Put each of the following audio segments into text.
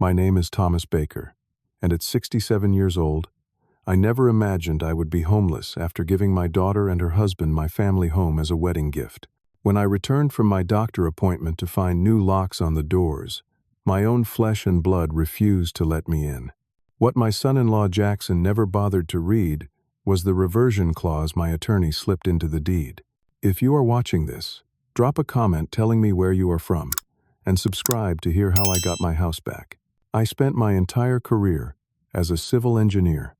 My name is Thomas Baker, and at 67 years old, I never imagined I would be homeless after giving my daughter and her husband my family home as a wedding gift. When I returned from my doctor appointment to find new locks on the doors, my own flesh and blood refused to let me in. What my son-in-law Jackson never bothered to read was the reversion clause my attorney slipped into the deed. If you are watching this, drop a comment telling me where you are from, and subscribe to hear how I got my house back. I spent my entire career as a civil engineer,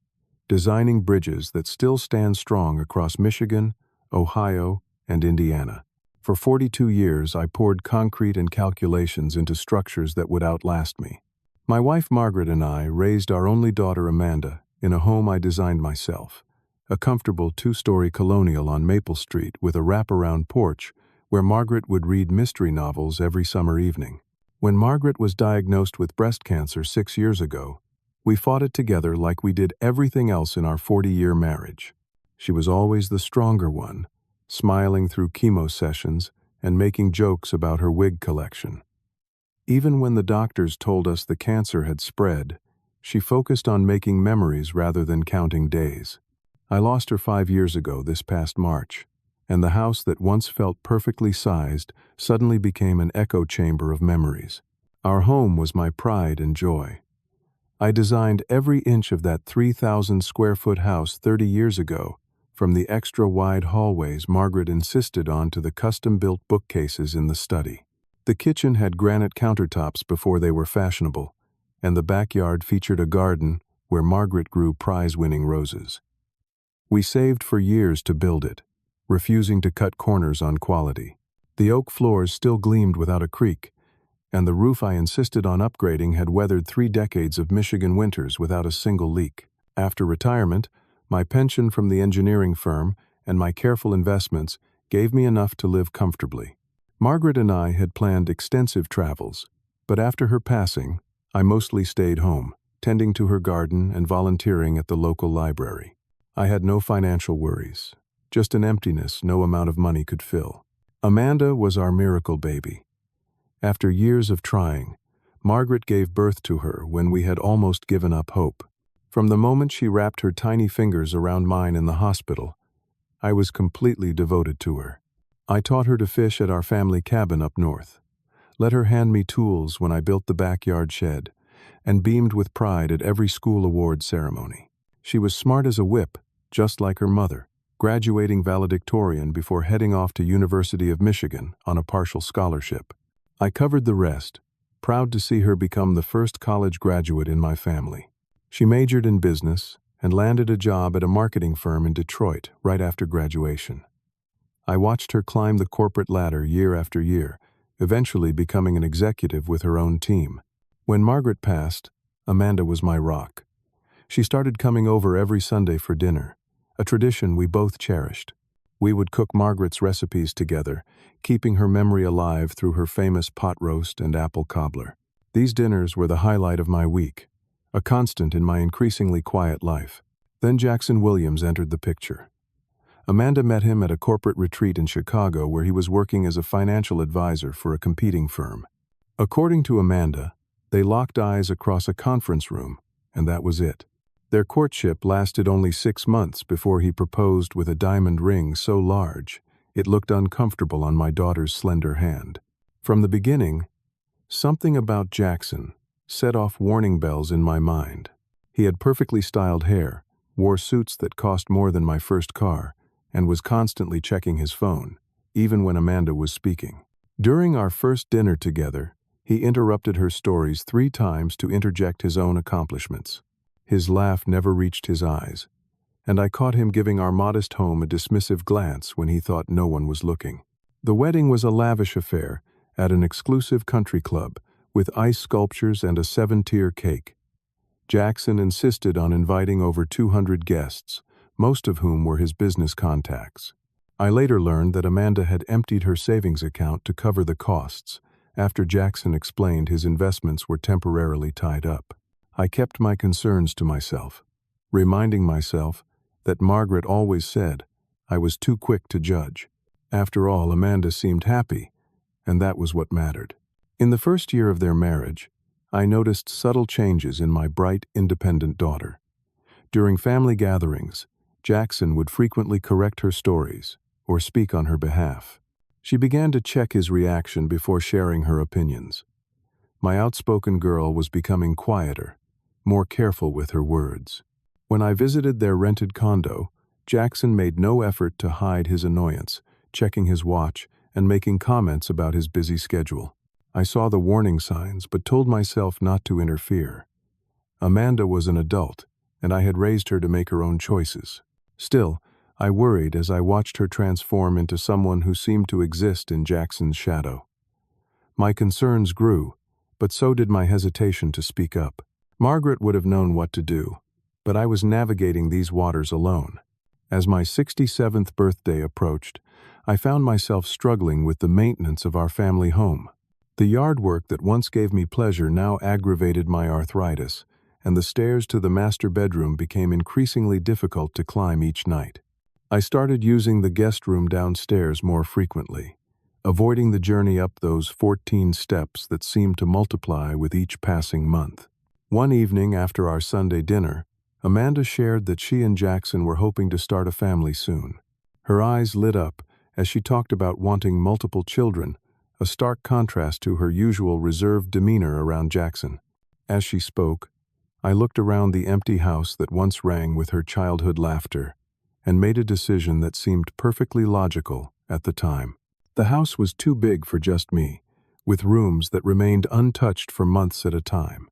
designing bridges that still stand strong across Michigan, Ohio, and Indiana. For 42 years, I poured concrete and calculations into structures that would outlast me. My wife Margaret and I raised our only daughter Amanda in a home I designed myself, a comfortable 2-story colonial on Maple Street with a wraparound porch where Margaret would read mystery novels every summer evening. When Margaret was diagnosed with breast cancer 6 years ago, we fought it together like we did everything else in our 40-year marriage. She was always the stronger one, smiling through chemo sessions and making jokes about her wig collection. Even when the doctors told us the cancer had spread, she focused on making memories rather than counting days. I lost her 5 years ago this past March, and the house that once felt perfectly sized suddenly became an echo chamber of memories. Our home was my pride and joy. I designed every inch of that 3,000-square-foot house 30 years ago, from the extra-wide hallways Margaret insisted on to the custom-built bookcases in the study. The kitchen had granite countertops before they were fashionable, and the backyard featured a garden where Margaret grew prize-winning roses. We saved for years to build it, refusing to cut corners on quality. The oak floors still gleamed without a creak, and the roof I insisted on upgrading had weathered 3 decades of Michigan winters without a single leak. After retirement, my pension from the engineering firm and my careful investments gave me enough to live comfortably. Margaret and I had planned extensive travels, but after her passing, I mostly stayed home, tending to her garden and volunteering at the local library. I had no financial worries, just an emptiness no amount of money could fill. Amanda was our miracle baby. After years of trying, Margaret gave birth to her when we had almost given up hope. From the moment she wrapped her tiny fingers around mine in the hospital, I was completely devoted to her. I taught her to fish at our family cabin up north, let her hand me tools when I built the backyard shed, and beamed with pride at every school award ceremony. She was smart as a whip, just like her mother, graduating valedictorian before heading off to University of Michigan on a partial scholarship. I covered the rest, proud to see her become the first college graduate in my family. She majored in business and landed a job at a marketing firm in Detroit right after graduation. I watched her climb the corporate ladder year after year, eventually becoming an executive with her own team. When Margaret passed, Amanda was my rock. She started coming over every Sunday for dinner, a tradition we both cherished. We would cook Margaret's recipes together, keeping her memory alive through her famous pot roast and apple cobbler. These dinners were the highlight of my week, a constant in my increasingly quiet life. Then Jackson Williams entered the picture. Amanda met him at a corporate retreat in Chicago where he was working as a financial advisor for a competing firm. According to Amanda, they locked eyes across a conference room, and that was it. Their courtship lasted only 6 months before he proposed with a diamond ring so large it looked uncomfortable on my daughter's slender hand. From the beginning, something about Jackson set off warning bells in my mind. He had perfectly styled hair, wore suits that cost more than my first car, and was constantly checking his phone, even when Amanda was speaking. During our first dinner together, he interrupted her stories 3 times to interject his own accomplishments. His laugh never reached his eyes, and I caught him giving our modest home a dismissive glance when he thought no one was looking. The wedding was a lavish affair at an exclusive country club with ice sculptures and a 7-tier cake. Jackson insisted on inviting over 200 guests, most of whom were his business contacts. I later learned that Amanda had emptied her savings account to cover the costs after Jackson explained his investments were temporarily tied up. I kept my concerns to myself, reminding myself that Margaret always said I was too quick to judge. After all, Amanda seemed happy, and that was what mattered. In the first year of their marriage, I noticed subtle changes in my bright, independent daughter. During family gatherings, Jackson would frequently correct her stories or speak on her behalf. She began to check his reaction before sharing her opinions. My outspoken girl was becoming quieter, more careful with her words. When I visited their rented condo, Jackson made no effort to hide his annoyance, checking his watch and making comments about his busy schedule. I saw the warning signs but told myself not to interfere. Amanda was an adult, and I had raised her to make her own choices. Still, I worried as I watched her transform into someone who seemed to exist in Jackson's shadow. My concerns grew, but so did my hesitation to speak up. Margaret would have known what to do, but I was navigating these waters alone. As my 67th birthday approached, I found myself struggling with the maintenance of our family home. The yard work that once gave me pleasure now aggravated my arthritis, and the stairs to the master bedroom became increasingly difficult to climb each night. I started using the guest room downstairs more frequently, avoiding the journey up those 14 steps that seemed to multiply with each passing month. One evening after our Sunday dinner, Amanda shared that she and Jackson were hoping to start a family soon. Her eyes lit up as she talked about wanting multiple children, a stark contrast to her usual reserved demeanor around Jackson. As she spoke, I looked around the empty house that once rang with her childhood laughter and made a decision that seemed perfectly logical at the time. The house was too big for just me, with rooms that remained untouched for months at a time.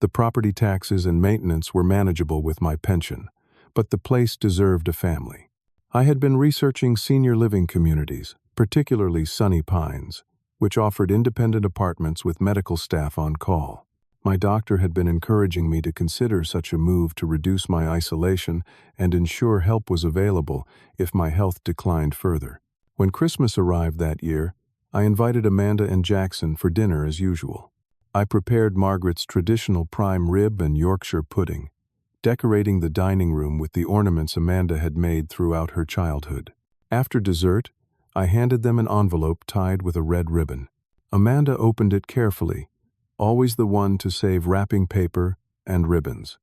The property taxes and maintenance were manageable with my pension, but the place deserved a family. I had been researching senior living communities, particularly Sunny Pines, which offered independent apartments with medical staff on call. My doctor had been encouraging me to consider such a move to reduce my isolation and ensure help was available if my health declined further. When Christmas arrived that year, I invited Amanda and Jackson for dinner as usual. I prepared Margaret's traditional prime rib and Yorkshire pudding, decorating the dining room with the ornaments Amanda had made throughout her childhood. After dessert, I handed them an envelope tied with a red ribbon. Amanda opened it carefully, always the one to save wrapping paper and ribbons.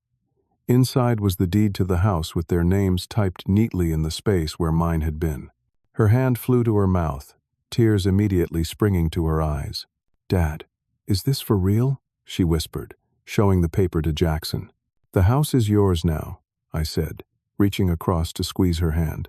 Inside was the deed to the house with their names typed neatly in the space where mine had been. Her hand flew to her mouth, tears immediately springing to her eyes. "Dad, is this for real?" she whispered, showing the paper to Jackson. "The house is yours now," I said, reaching across to squeeze her hand.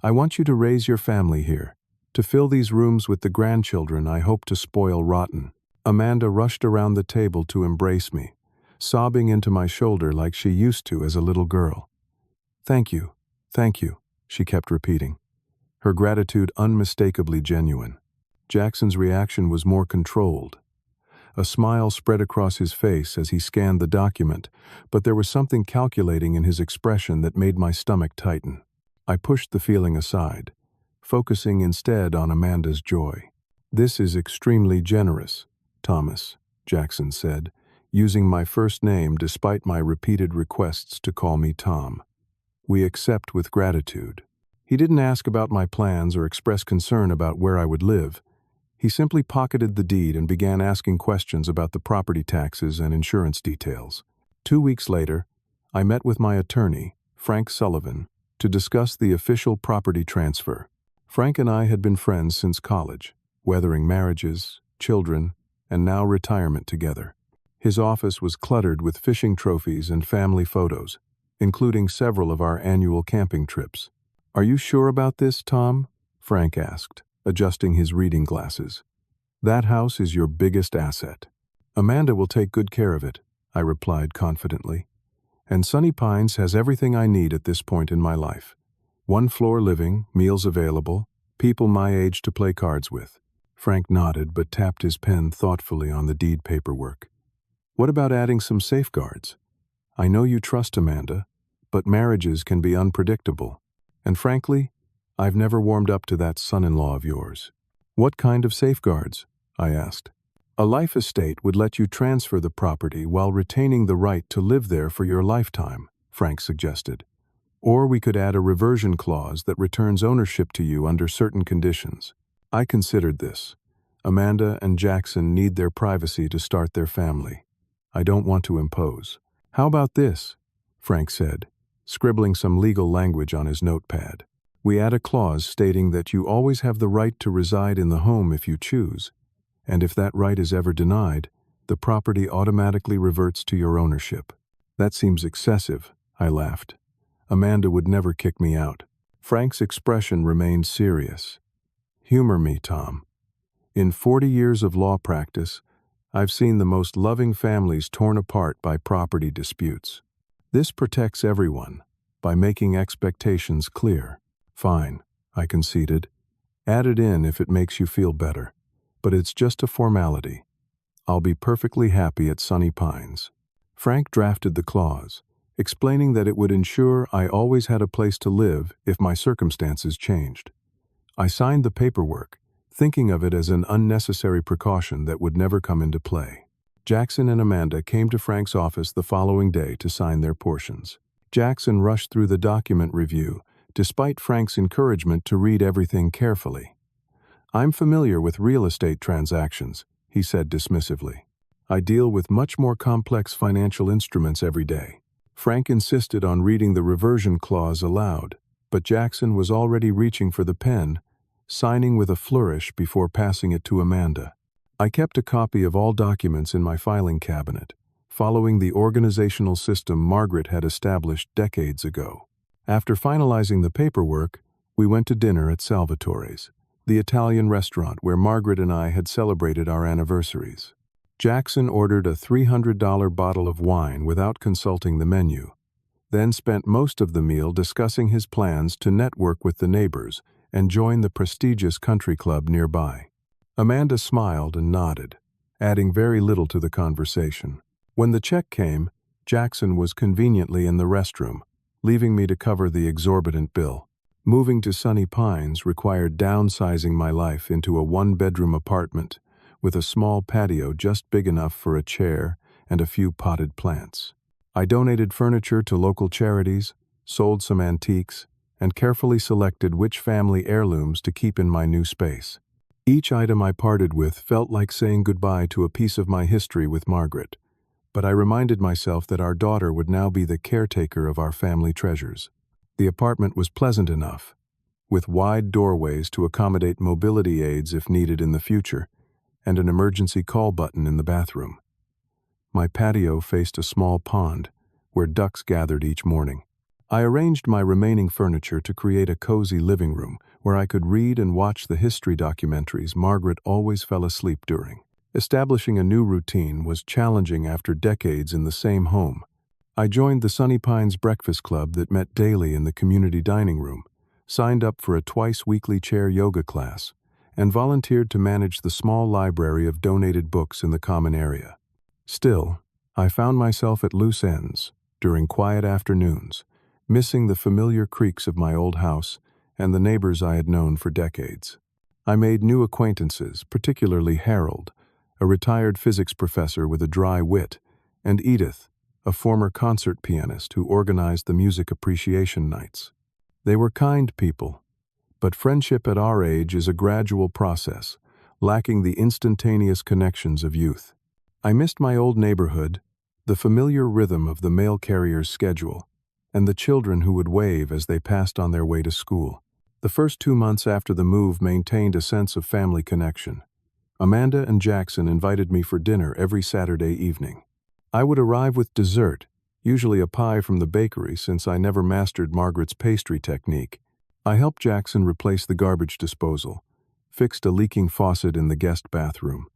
"I want you to raise your family here, to fill these rooms with the grandchildren I hope to spoil rotten." Amanda rushed around the table to embrace me, sobbing into my shoulder like she used to as a little girl. Thank you," she kept repeating, her gratitude unmistakably genuine. Jackson's reaction was more controlled. A smile spread across his face as he scanned the document, but there was something calculating in his expression that made my stomach tighten. I pushed the feeling aside, focusing instead on Amanda's joy. "This is extremely generous, Thomas," Jackson said, using my first name despite my repeated requests to call me Tom. "We accept with gratitude." He didn't ask about my plans or express concern about where I would live. He simply pocketed the deed and began asking questions about the property taxes and insurance details. 2 weeks later, I met with my attorney, Frank Sullivan, to discuss the official property transfer. Frank and I had been friends since college, weathering marriages, children, and now retirement together. His office was cluttered with fishing trophies and family photos, including several of our annual camping trips. "Are you sure about this, Tom?" Frank asked, adjusting his reading glasses. "That house is your biggest asset." "Amanda will take good care of it," I replied confidently. "And Sunny Pines has everything I need at this point in my life. 1-floor living, meals available, people my age to play cards with." Frank nodded but tapped his pen thoughtfully on the deed paperwork. "What about adding some safeguards? I know you trust Amanda, but marriages can be unpredictable. And frankly, I've never warmed up to that son-in-law of yours." "What kind of safeguards?" I asked. "A life estate would let you transfer the property while retaining the right to live there for your lifetime," Frank suggested. "Or we could add a reversion clause that returns ownership to you under certain conditions." I considered this. Amanda and Jackson need their privacy to start their family. I don't want to impose. How about this? Frank said, scribbling some legal language on his notepad. We add a clause stating that you always have the right to reside in the home if you choose, and if that right is ever denied, the property automatically reverts to your ownership. That seems excessive, I laughed. Amanda would never kick me out. Frank's expression remained serious. Humor me, Tom. In 40 years of law practice, I've seen the most loving families torn apart by property disputes. This protects everyone by making expectations clear. Fine, I conceded. Add it in if it makes you feel better. But it's just a formality. I'll be perfectly happy at Sunny Pines. Frank drafted the clause, explaining that it would ensure I always had a place to live if my circumstances changed. I signed the paperwork, thinking of it as an unnecessary precaution that would never come into play. Jackson and Amanda came to Frank's office the following day to sign their portions. Jackson rushed through the document review, despite Frank's encouragement to read everything carefully. I'm familiar with real estate transactions, he said dismissively. I deal with much more complex financial instruments every day. Frank insisted on reading the reversion clause aloud, but Jackson was already reaching for the pen, signing with a flourish before passing it to Amanda. I kept a copy of all documents in my filing cabinet, following the organizational system Margaret had established decades ago. After finalizing the paperwork, we went to dinner at Salvatore's, the Italian restaurant where Margaret and I had celebrated our anniversaries. Jackson ordered a $300 bottle of wine without consulting the menu, then spent most of the meal discussing his plans to network with the neighbors and join the prestigious country club nearby. Amanda smiled and nodded, adding very little to the conversation. When the check came, Jackson was conveniently in the restroom, leaving me to cover the exorbitant bill. Moving to Sunny Pines required downsizing my life into a one-bedroom apartment with a small patio just big enough for a chair and a few potted plants. I donated furniture to local charities, sold some antiques, and carefully selected which family heirlooms to keep in my new space. Each item I parted with felt like saying goodbye to a piece of my history with Margaret, but I reminded myself that our daughter would now be the caretaker of our family treasures. The apartment was pleasant enough, with wide doorways to accommodate mobility aids if needed in the future, and an emergency call button in the bathroom. My patio faced a small pond, where ducks gathered each morning. I arranged my remaining furniture to create a cozy living room where I could read and watch the history documentaries Margaret always fell asleep during. Establishing a new routine was challenging after decades in the same home. I joined the Sunny Pines Breakfast Club that met daily in the community dining room, signed up for a twice-weekly chair yoga class, and volunteered to manage the small library of donated books in the common area. Still, I found myself at loose ends during quiet afternoons, missing the familiar creaks of my old house and the neighbors I had known for decades. I made new acquaintances, particularly Harold, a retired physics professor with a dry wit, and Edith, a former concert pianist who organized the music appreciation nights. They were kind people, but friendship at our age is a gradual process, lacking the instantaneous connections of youth. I missed my old neighborhood, the familiar rhythm of the mail carrier's schedule, and the children who would wave as they passed on their way to school. The first 2 months after the move maintained a sense of family connection. Amanda and Jackson invited me for dinner every Saturday evening. I would arrive with dessert, usually a pie from the bakery since I never mastered Margaret's pastry technique. I helped Jackson replace the garbage disposal, fixed a leaking faucet in the guest bathroom,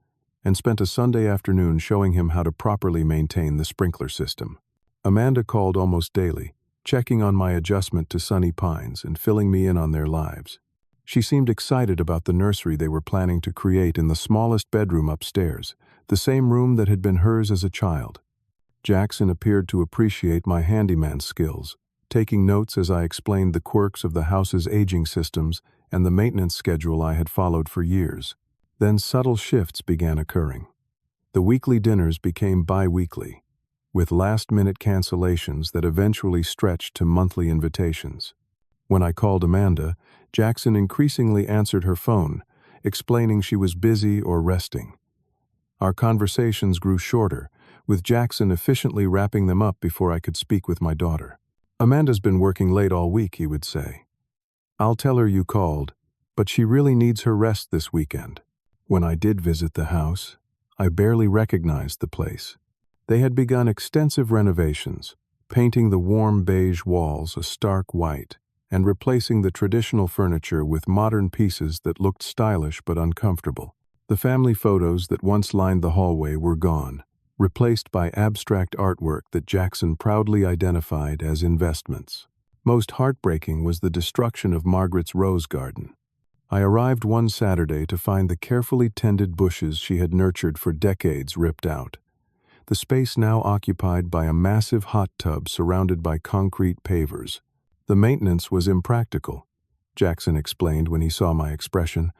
and spent a Sunday afternoon showing him how to properly maintain the sprinkler system. Amanda called almost daily, checking on my adjustment to Sunny Pines and filling me in on their lives. She seemed excited about the nursery they were planning to create in the smallest bedroom upstairs, the same room that had been hers as a child. Jackson appeared to appreciate my handyman skills, taking notes as I explained the quirks of the house's aging systems and the maintenance schedule I had followed for years. Then subtle shifts began occurring. The weekly dinners became bi-weekly, with last-minute cancellations that eventually stretched to monthly invitations. When I called Amanda, Jackson increasingly answered her phone, explaining she was busy or resting. Our conversations grew shorter, with Jackson efficiently wrapping them up before I could speak with my daughter. "Amanda's been working late all week," he would say. "I'll tell her you called, but she really needs her rest this weekend." When I did visit the house, I barely recognized the place. They had begun extensive renovations, painting the warm beige walls a stark white, and replacing the traditional furniture with modern pieces that looked stylish but uncomfortable. The family photos that once lined the hallway were gone, replaced by abstract artwork that Jackson proudly identified as investments. Most heartbreaking was the destruction of Margaret's rose garden. I arrived one Saturday to find the carefully tended bushes she had nurtured for decades ripped out. The space now occupied by a massive hot tub surrounded by concrete pavers. "The maintenance was impractical," Jackson explained when he saw my expression,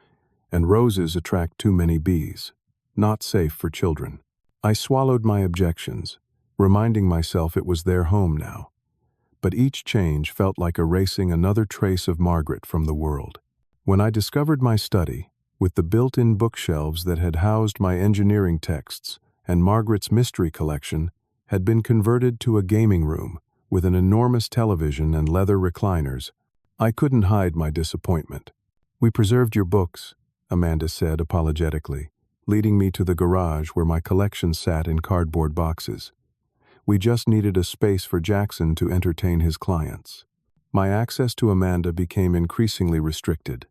"and roses attract too many bees. Not safe for children." I swallowed my objections, reminding myself it was their home now. But each change felt like erasing another trace of Margaret from the world. When I discovered my study, with the built-in bookshelves that had housed my engineering texts and Margaret's mystery collection, had been converted to a gaming room with an enormous television and leather recliners, I couldn't hide my disappointment. "We preserved your books," Amanda said apologetically, leading me to the garage where my collection sat in cardboard boxes. "We just needed a space for Jackson to entertain his clients." My access to Amanda became increasingly restricted.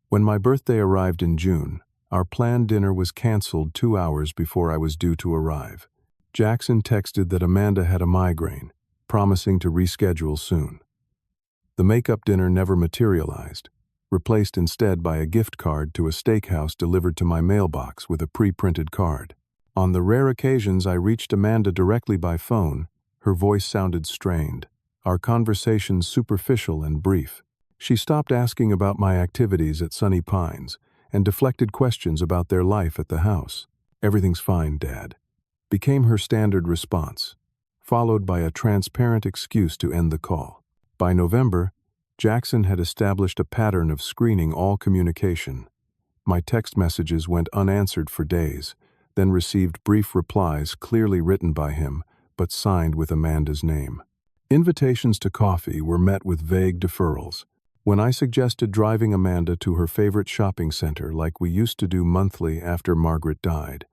When my birthday arrived in June, our planned dinner was canceled 2 hours before I was due to arrive. Jackson texted that Amanda had a migraine, promising to reschedule soon. The makeup dinner never materialized, replaced instead by a gift card to a steakhouse delivered to my mailbox with a pre-printed card. On the rare occasions I reached Amanda directly by phone, her voice sounded strained, our conversations superficial and brief. She stopped asking about my activities at Sunny Pines and deflected questions about their life at the house. "Everything's fine, Dad," became her standard response, followed by a transparent excuse to end the call. By November, Jackson had established a pattern of screening all communication. My text messages went unanswered for days, then received brief replies clearly written by him, but signed with Amanda's name. Invitations to coffee were met with vague deferrals. When I suggested driving Amanda to her favorite shopping center like we used to do monthly after Margaret died,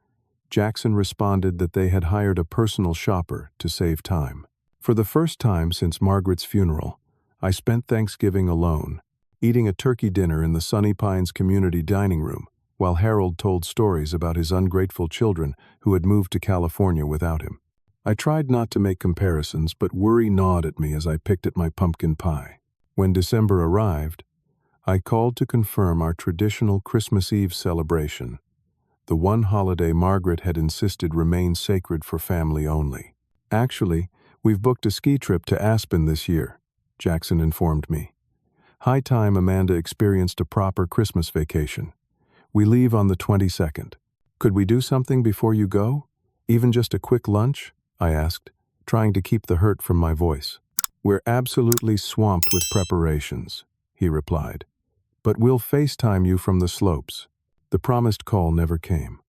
Jackson responded that they had hired a personal shopper to save time. For the first time since Margaret's funeral, I spent Thanksgiving alone, eating a turkey dinner in the Sunny Pines community dining room, while Harold told stories about his ungrateful children who had moved to California without him. I tried not to make comparisons, but worry gnawed at me as I picked at my pumpkin pie. When December arrived, I called to confirm our traditional Christmas Eve celebration, the one holiday Margaret had insisted remain sacred for family only. "Actually, we've booked a ski trip to Aspen this year," Jackson informed me. "High time Amanda experienced a proper Christmas vacation. We leave on the 22nd. Could we do something before you go? Even just a quick lunch?" I asked, trying to keep the hurt from my voice. "We're absolutely swamped with preparations," he replied. "But we'll FaceTime you from the slopes." The promised call never came.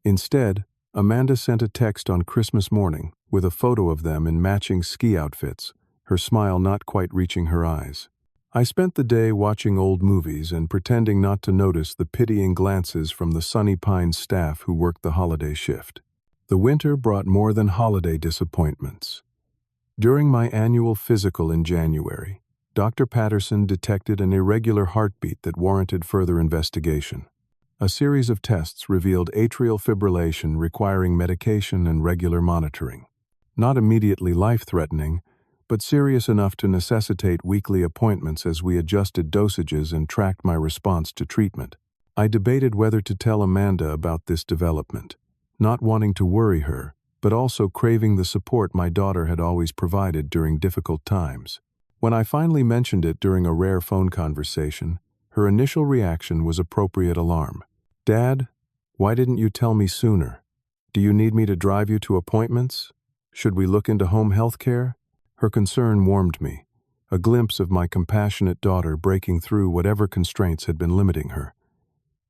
Instead, Amanda sent a text on Christmas morning with a photo of them in matching ski outfits, her smile not quite reaching her eyes. I spent the day watching old movies and pretending not to notice the pitying glances from the Sunny Pines staff who worked the holiday shift. The winter brought more than holiday disappointments. During my annual physical in January, Dr. Patterson detected an irregular heartbeat that warranted further investigation. A series of tests revealed atrial fibrillation requiring medication and regular monitoring. Not immediately life-threatening, but serious enough to necessitate weekly appointments as we adjusted dosages and tracked my response to treatment. I debated whether to tell Amanda about this development, not wanting to worry her, but also craving the support my daughter had always provided during difficult times. When I finally mentioned it during a rare phone conversation, her initial reaction was appropriate alarm. "Dad, why didn't you tell me sooner? Do you need me to drive you to appointments? Should we look into home health care?" Her concern warmed me, a glimpse of my compassionate daughter breaking through whatever constraints had been limiting her.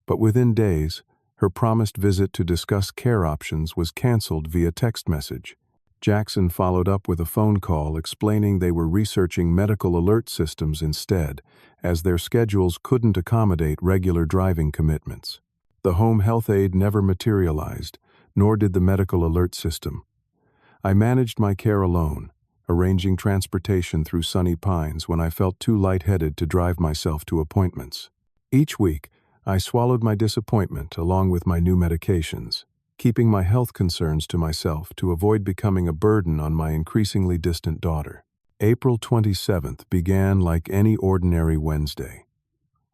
But within days, her promised visit to discuss care options was canceled via text message. Jackson followed up with a phone call explaining they were researching medical alert systems instead, as their schedules couldn't accommodate regular driving commitments. The home health aide never materialized, nor did the medical alert system. I managed my care alone, arranging transportation through Sunny Pines when I felt too lightheaded to drive myself to appointments. Each week, I swallowed my disappointment along with my new medications, keeping my health concerns to myself to avoid becoming a burden on my increasingly distant daughter. April 27th began like any ordinary Wednesday.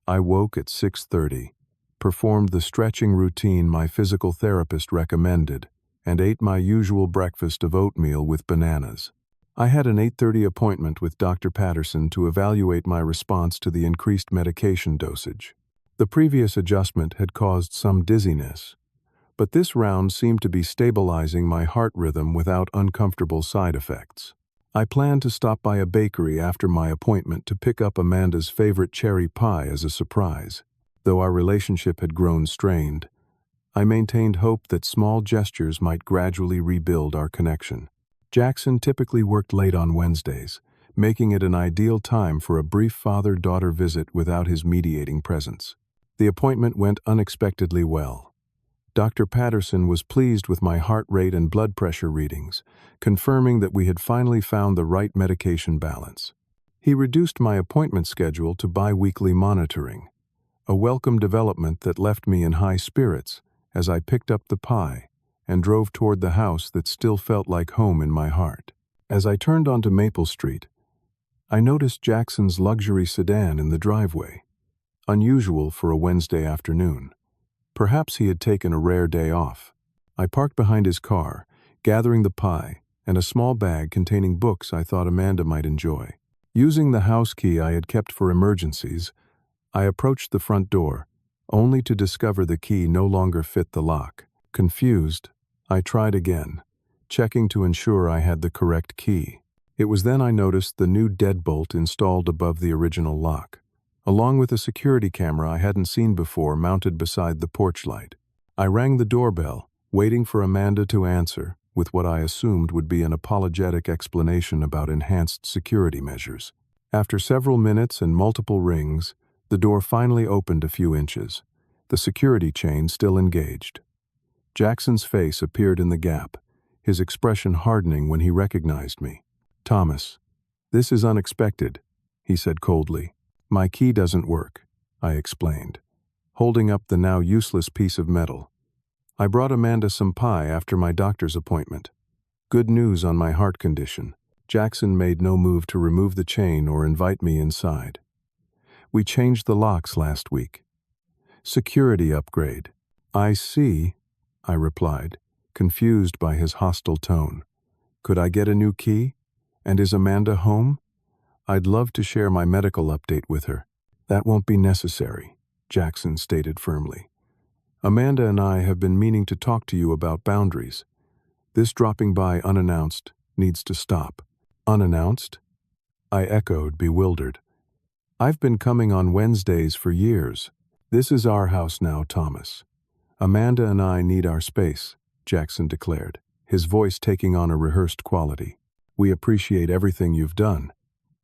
I woke at 6:30, performed the stretching routine my physical therapist recommended, and ate my usual breakfast of oatmeal with bananas. I had an 8:30 appointment with Dr. Patterson to evaluate my response to the increased medication dosage. The previous adjustment had caused some dizziness, but this round seemed to be stabilizing my heart rhythm without uncomfortable side effects. I planned to stop by a bakery after my appointment to pick up Amanda's favorite cherry pie as a surprise. Though our relationship had grown strained, I maintained hope that small gestures might gradually rebuild our connection. Jackson typically worked late on Wednesdays, making it an ideal time for a brief father-daughter visit without his mediating presence. The appointment went unexpectedly well. Dr. Patterson was pleased with my heart rate and blood pressure readings, confirming that we had finally found the right medication balance. He reduced my appointment schedule to bi-weekly monitoring, a welcome development that left me in high spirits as I picked up the pie and drove toward the house that still felt like home in my heart. As I turned onto Maple Street, I noticed Jackson's luxury sedan in the driveway, unusual for a Wednesday afternoon. Perhaps he had taken a rare day off. I parked behind his car, gathering the pie and a small bag containing books I thought Amanda might enjoy. Using the house key I had kept for emergencies, I approached the front door, only to discover the key no longer fit the lock. Confused, I tried again, checking to ensure I had the correct key. It was then I noticed the new deadbolt installed above the original lock, along with a security camera I hadn't seen before mounted beside the porch light. I rang the doorbell, waiting for Amanda to answer, with what I assumed would be an apologetic explanation about enhanced security measures. After several minutes and multiple rings, the door finally opened a few inches, the security chain still engaged. Jackson's face appeared in the gap, his expression hardening when he recognized me. "Thomas, this is unexpected," he said coldly. "My key doesn't work," I explained, holding up the now useless piece of metal. "I brought Amanda some pie after my doctor's appointment. Good news on my heart condition." Jackson made no move to remove the chain or invite me inside. "We changed the locks last week. Security upgrade." "I see," I replied, confused by his hostile tone. "Could I get a new key? And is Amanda home? I'd love to share my medical update with her." "That won't be necessary," Jackson stated firmly. "Amanda and I have been meaning to talk to you about boundaries. This dropping by unannounced needs to stop." "Unannounced?" I echoed, bewildered. "I've been coming on Wednesdays for years. This is our house now, Thomas. Amanda and I need our space," Jackson declared, his voice taking on a rehearsed quality. "We appreciate everything you've done,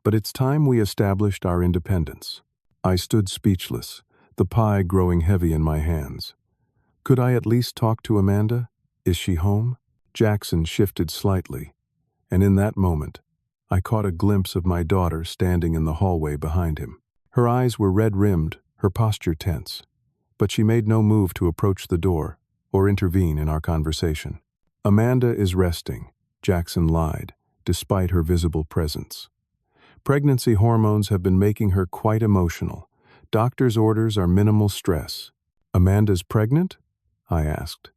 but it's time we established our independence." I stood speechless, the pie growing heavy in my hands. "Could I at least talk to Amanda? Is she home?" Jackson shifted slightly, and in that moment, I caught a glimpse of my daughter standing in the hallway behind him. Her eyes were red-rimmed, her posture tense, but she made no move to approach the door or intervene in our conversation. "Amanda is resting," Jackson lied, despite her visible presence. "Pregnancy hormones have been making her quite emotional. Doctor's orders are minimal stress." "Amanda's pregnant?" I asked.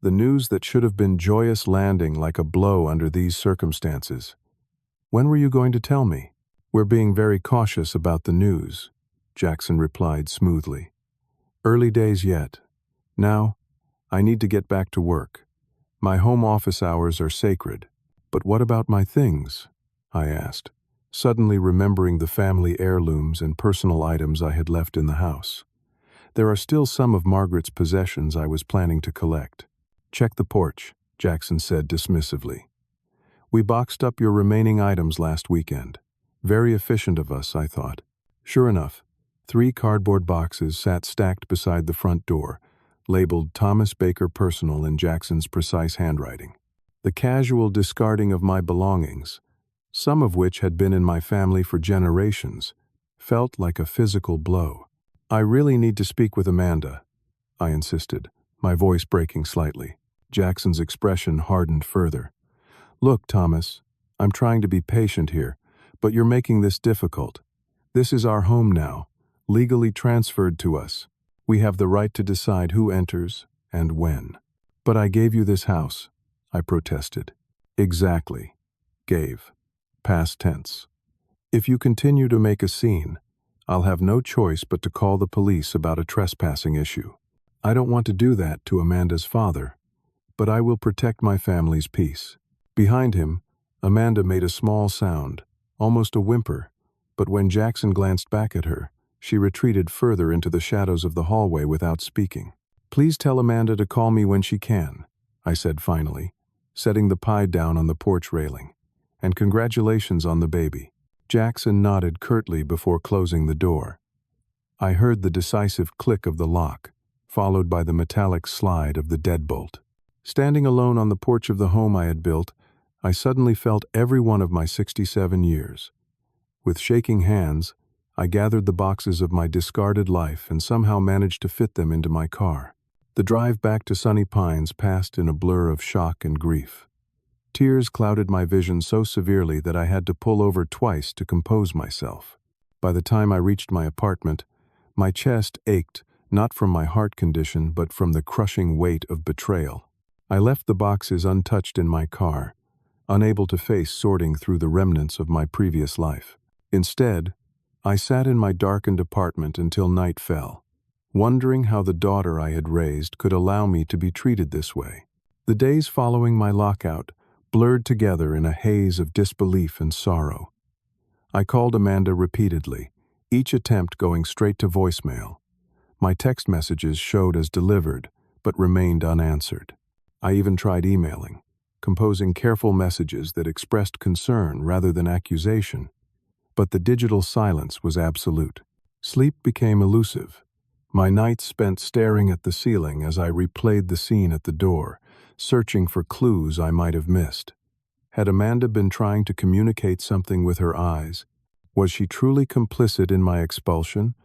The news that should have been joyous landing like a blow under these circumstances. "When were you going to tell me?" "We're being very cautious about the news," Jackson replied smoothly. "Early days yet. Now, I need to get back to work. My home office hours are sacred." "But what about my things?" I asked, suddenly remembering the family heirlooms and personal items I had left in the house. There are still some of Margaret's possessions I was planning to collect. Check the porch, Jackson said dismissively. We boxed up your remaining items last weekend. Very efficient of us, I thought. Sure enough, 3 cardboard boxes sat stacked beside the front door, labeled Thomas Baker Personal in Jackson's precise handwriting. The casual discarding of my belongings, some of which had been in my family for generations, felt like a physical blow. I really need to speak with Amanda, I insisted, my voice breaking slightly. Jackson's expression hardened further. Look, Thomas, I'm trying to be patient here, but you're making this difficult. This is our home now, legally transferred to us. We have the right to decide who enters and when. But I gave you this house, I protested. Exactly. Gave. Past tense. If you continue to make a scene, I'll have no choice but to call the police about a trespassing issue. I don't want to do that to Amanda's father, but I will protect my family's peace. Behind him, Amanda made a small sound, almost a whimper, but when Jackson glanced back at her, she retreated further into the shadows of the hallway without speaking. Please tell Amanda to call me when she can, I said finally, setting the pie down on the porch railing. And congratulations on the baby. Jackson nodded curtly before closing the door. I heard the decisive click of the lock, followed by the metallic slide of the deadbolt. Standing alone on the porch of the home I had built, I suddenly felt every one of my 67 years. With shaking hands, I gathered the boxes of my discarded life and somehow managed to fit them into my car. The drive back to Sunny Pines passed in a blur of shock and grief. Tears clouded my vision so severely that I had to pull over twice to compose myself. By the time I reached my apartment, my chest ached, not from my heart condition but from the crushing weight of betrayal. I left the boxes untouched in my car, unable to face sorting through the remnants of my previous life. Instead, I sat in my darkened apartment until night fell, wondering how the daughter I had raised could allow me to be treated this way. The days following my lockout blurred together in a haze of disbelief and sorrow. I called Amanda repeatedly, each attempt going straight to voicemail. My text messages showed as delivered, but remained unanswered. I even tried emailing, composing careful messages that expressed concern rather than accusation. But the digital silence was absolute. Sleep became elusive. My nights spent staring at the ceiling as I replayed the scene at the door, searching for clues I might have missed. Had Amanda been trying to communicate something with her eyes? Was she truly complicit in my expulsion?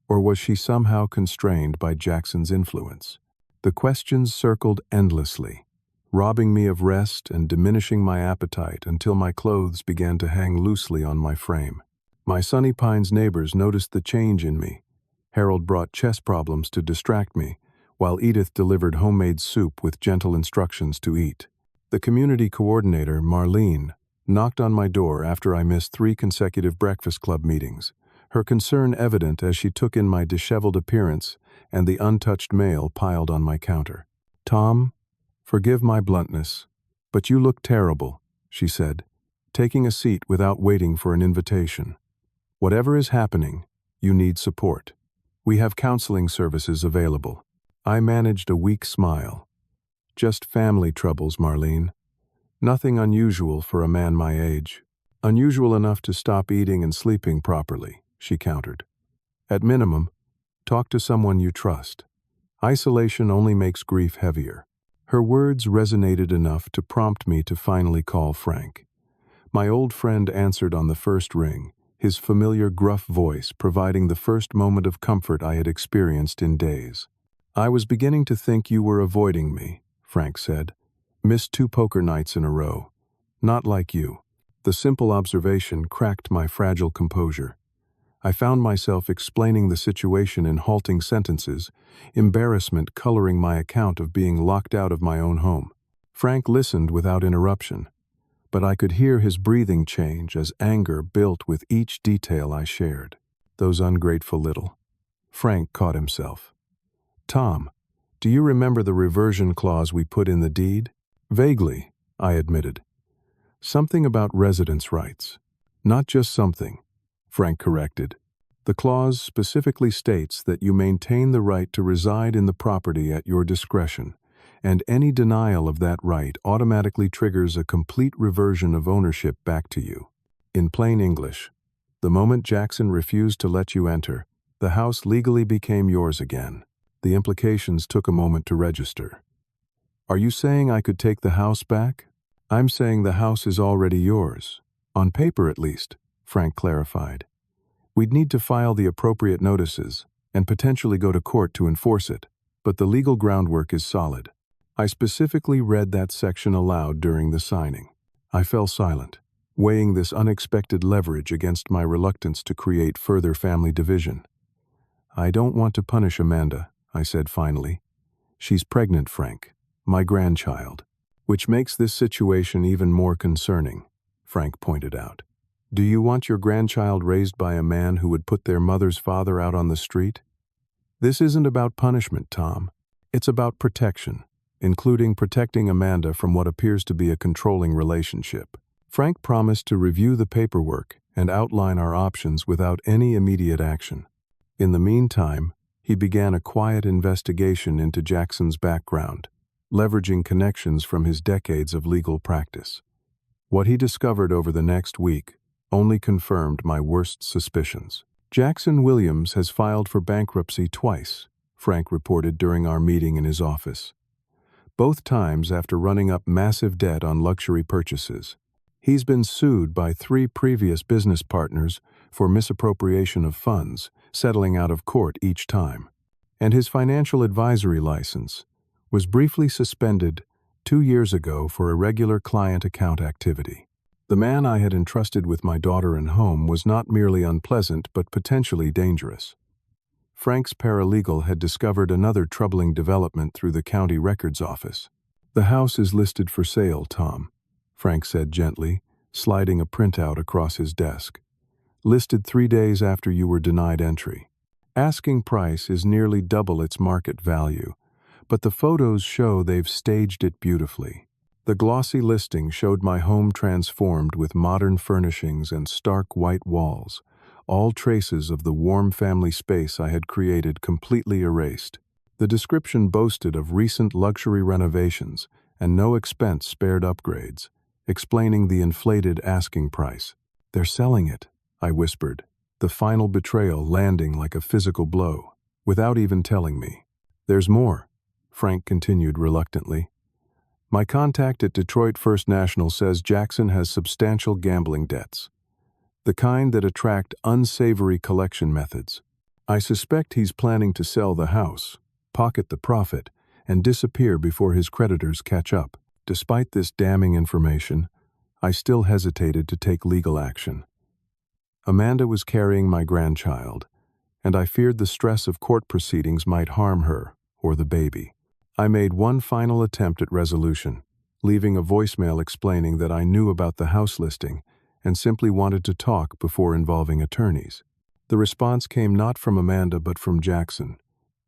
Or was she somehow constrained by Jackson's influence? The questions circled endlessly, robbing me of rest and diminishing my appetite until my clothes began to hang loosely on my frame. My Sunny Pines neighbors noticed the change in me. Harold brought chess problems to distract me, while Edith delivered homemade soup with gentle instructions to eat. The community coordinator, Marlene, knocked on my door after I missed 3 consecutive Breakfast Club meetings, her concern evident as she took in my disheveled appearance and the untouched mail piled on my counter. Tom, forgive my bluntness, but you look terrible, she said, taking a seat without waiting for an invitation. Whatever is happening, you need support. We have counseling services available. I managed a weak smile. Just family troubles, Marlene. Nothing unusual for a man my age. Unusual enough to stop eating and sleeping properly, she countered. At minimum, talk to someone you trust. Isolation only makes grief heavier. Her words resonated enough to prompt me to finally call Frank. My old friend answered on the first ring, his familiar gruff voice providing the first moment of comfort I had experienced in days. I was beginning to think you were avoiding me, Frank said. Missed 2 poker nights in a row. Not like you. The simple observation cracked my fragile composure. I found myself explaining the situation in halting sentences, embarrassment coloring my account of being locked out of my own home. Frank listened without interruption, but I could hear his breathing change as anger built with each detail I shared. Those ungrateful little. Frank caught himself. Tom, do you remember the reversion clause we put in the deed? Vaguely, I admitted. Something about residence rights. Not just something, Frank corrected. The clause specifically states that you maintain the right to reside in the property at your discretion, and any denial of that right automatically triggers a complete reversion of ownership back to you. In plain English, the moment Jackson refused to let you enter, the house legally became yours again. The implications took a moment to register. Are you saying I could take the house back? I'm saying the house is already yours. On paper, at least, Frank clarified. We'd need to file the appropriate notices and potentially go to court to enforce it, but the legal groundwork is solid. I specifically read that section aloud during the signing. I fell silent, weighing this unexpected leverage against my reluctance to create further family division. I don't want to punish Amanda, I said finally. She's pregnant, Frank, my grandchild, which makes this situation even more concerning, Frank pointed out. Do you want your grandchild raised by a man who would put their mother's father out on the street? This isn't about punishment, Tom. It's about protection, including protecting Amanda from what appears to be a controlling relationship. Frank promised to review the paperwork and outline our options without any immediate action. In the meantime, he began a quiet investigation into Jackson's background, leveraging connections from his decades of legal practice. What he discovered over the next week only confirmed my worst suspicions. Jackson Williams has filed for bankruptcy twice, Frank reported during our meeting in his office. Both times after running up massive debt on luxury purchases. He's been sued by 3 previous business partners for misappropriation of funds, settling out of court each time. And his financial advisory license was briefly suspended 2 years ago for irregular client account activity. The man I had entrusted with my daughter and home was not merely unpleasant but potentially dangerous. Frank's paralegal had discovered another troubling development through the county records office. The house is listed for sale, Tom, Frank said gently, sliding a printout across his desk. Listed 3 days after you were denied entry. Asking price is nearly double its market value, but the photos show they've staged it beautifully. The glossy listing showed my home transformed with modern furnishings and stark white walls, all traces of the warm family space I had created completely erased. The description boasted of recent luxury renovations and no expense spared upgrades, explaining the inflated asking price. They're selling it, I whispered, the final betrayal landing like a physical blow, without even telling me. There's more, Frank continued reluctantly. My contact at Detroit First National says Jackson has substantial gambling debts, the kind that attract unsavory collection methods. I suspect he's planning to sell the house, pocket the profit, and disappear before his creditors catch up. Despite this damning information, I still hesitated to take legal action. Amanda was carrying my grandchild, and I feared the stress of court proceedings might harm her or the baby. I made one final attempt at resolution, leaving a voicemail explaining that I knew about the house listing and simply wanted to talk before involving attorneys. The response came not from Amanda but from Jackson,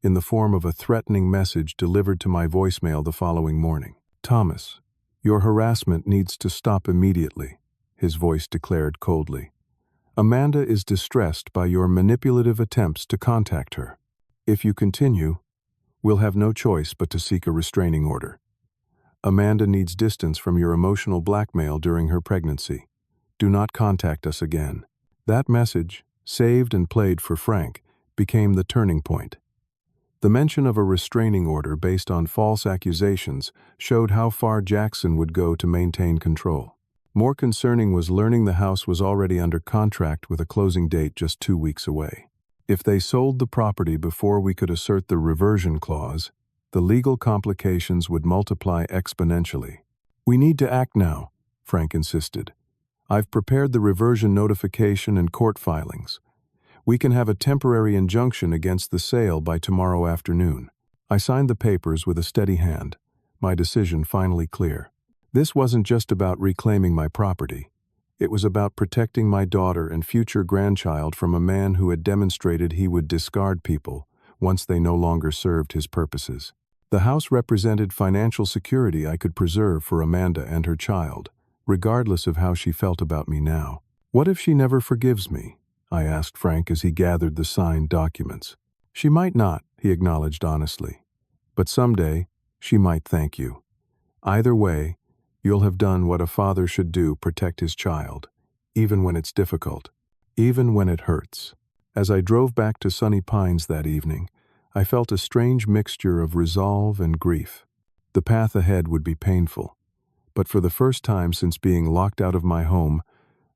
in the form of a threatening message delivered to my voicemail the following morning. Thomas, your harassment needs to stop immediately, his voice declared coldly. Amanda is distressed by your manipulative attempts to contact her. If you continue, we'll have no choice but to seek a restraining order. Amanda needs distance from your emotional blackmail during her pregnancy. Do not contact us again. That message, saved and played for Frank, became the turning point. The mention of a restraining order based on false accusations showed how far Jackson would go to maintain control. More concerning was learning the house was already under contract with a closing date just 2 weeks away. If they sold the property before we could assert the reversion clause, the legal complications would multiply exponentially. We need to act now, Frank insisted. I've prepared the reversion notification and court filings. We can have a temporary injunction against the sale by tomorrow afternoon. I signed the papers with a steady hand, my decision finally clear. This wasn't just about reclaiming my property. It was about protecting my daughter and future grandchild from a man who had demonstrated he would discard people once they no longer served his purposes. The house represented financial security I could preserve for Amanda and her child, regardless of how she felt about me now. What if she never forgives me? I asked Frank as he gathered the signed documents. She might not, he acknowledged honestly. But someday, she might thank you. Either way, you'll have done what a father should do: protect his child, even when it's difficult, even when it hurts. As I drove back to Sunny Pines that evening, I felt a strange mixture of resolve and grief. The path ahead would be painful, but for the first time since being locked out of my home,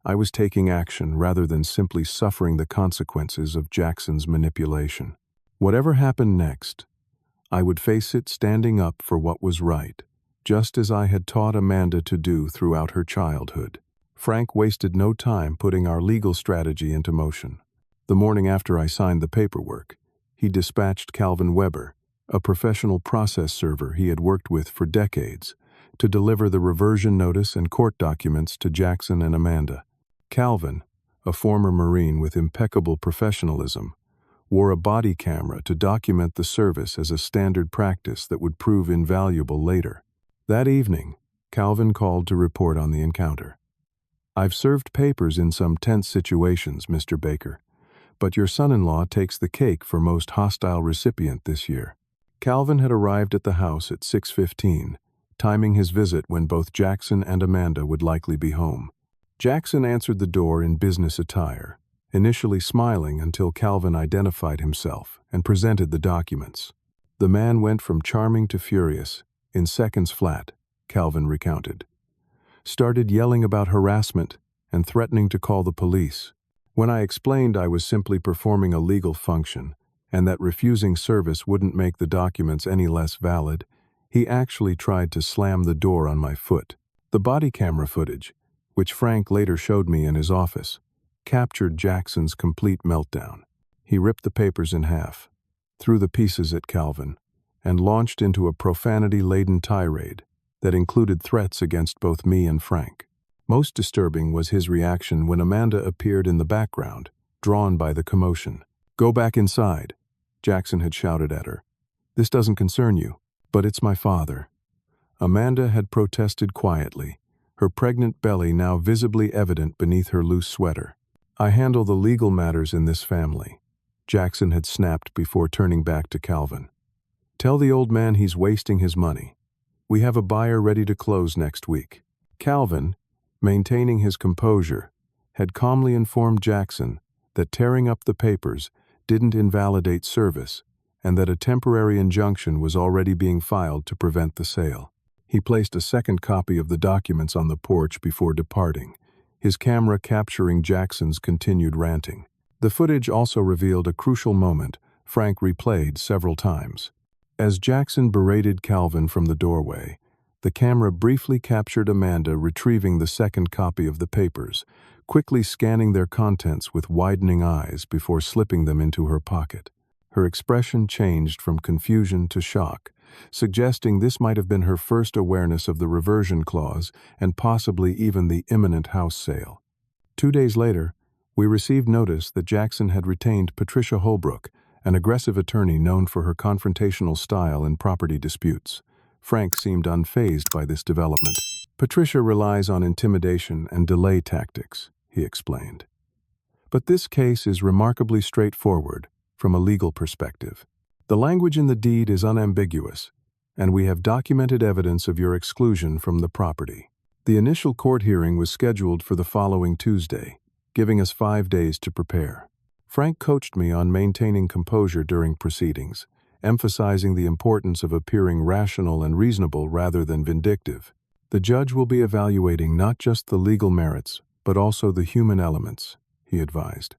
I was taking action rather than simply suffering the consequences of Jackson's manipulation. Whatever happened next, I would face it standing up for what was right, just as I had taught Amanda to do throughout her childhood. Frank wasted no time putting our legal strategy into motion. The morning after I signed the paperwork, he dispatched Calvin Weber, a professional process server he had worked with for decades, to deliver the reversion notice and court documents to Jackson and Amanda. Calvin, a former Marine with impeccable professionalism, wore a body camera to document the service as a standard practice that would prove invaluable later. That evening, Calvin called to report on the encounter. "I've served papers in some tense situations, Mr. Baker, but your son-in-law takes the cake for most hostile recipient this year." Calvin had arrived at the house at 6:15, timing his visit when both Jackson and Amanda would likely be home. Jackson answered the door in business attire, initially smiling until Calvin identified himself and presented the documents. The man went from charming to furious in seconds flat, Calvin recounted. Started yelling about harassment and threatening to call the police. When I explained I was simply performing a legal function and that refusing service wouldn't make the documents any less valid, he actually tried to slam the door on my foot. The body camera footage, which Frank later showed me in his office, captured Jackson's complete meltdown. He ripped the papers in half, threw the pieces at Calvin, and launched into a profanity-laden tirade that included threats against both me and Frank. Most disturbing was his reaction when Amanda appeared in the background, drawn by the commotion. "Go back inside," Jackson had shouted at her. "This doesn't concern you." "But it's my father." Amanda had protested quietly, her pregnant belly now visibly evident beneath her loose sweater. "I handle the legal matters in this family," Jackson had snapped before turning back to Calvin. "Tell the old man he's wasting his money. We have a buyer ready to close next week." Calvin, maintaining his composure, had calmly informed Jackson that tearing up the papers didn't invalidate service and that a temporary injunction was already being filed to prevent the sale. He placed a second copy of the documents on the porch before departing, his camera capturing Jackson's continued ranting. The footage also revealed a crucial moment Frank replayed several times. As Jackson berated Calvin from the doorway, the camera briefly captured Amanda retrieving the second copy of the papers, quickly scanning their contents with widening eyes before slipping them into her pocket. Her expression changed from confusion to shock, suggesting this might have been her first awareness of the reversion clause and possibly even the imminent house sale. 2 days later, we received notice that Jackson had retained Patricia Holbrook, an aggressive attorney known for her confrontational style in property disputes. Frank seemed unfazed by this development. "Patricia relies on intimidation and delay tactics," he explained. "But this case is remarkably straightforward from a legal perspective. The language in the deed is unambiguous, and we have documented evidence of your exclusion from the property." The initial court hearing was scheduled for the following Tuesday, giving us 5 days to prepare. Frank coached me on maintaining composure during proceedings, emphasizing the importance of appearing rational and reasonable rather than vindictive. "The judge will be evaluating not just the legal merits, but also the human elements," he advised.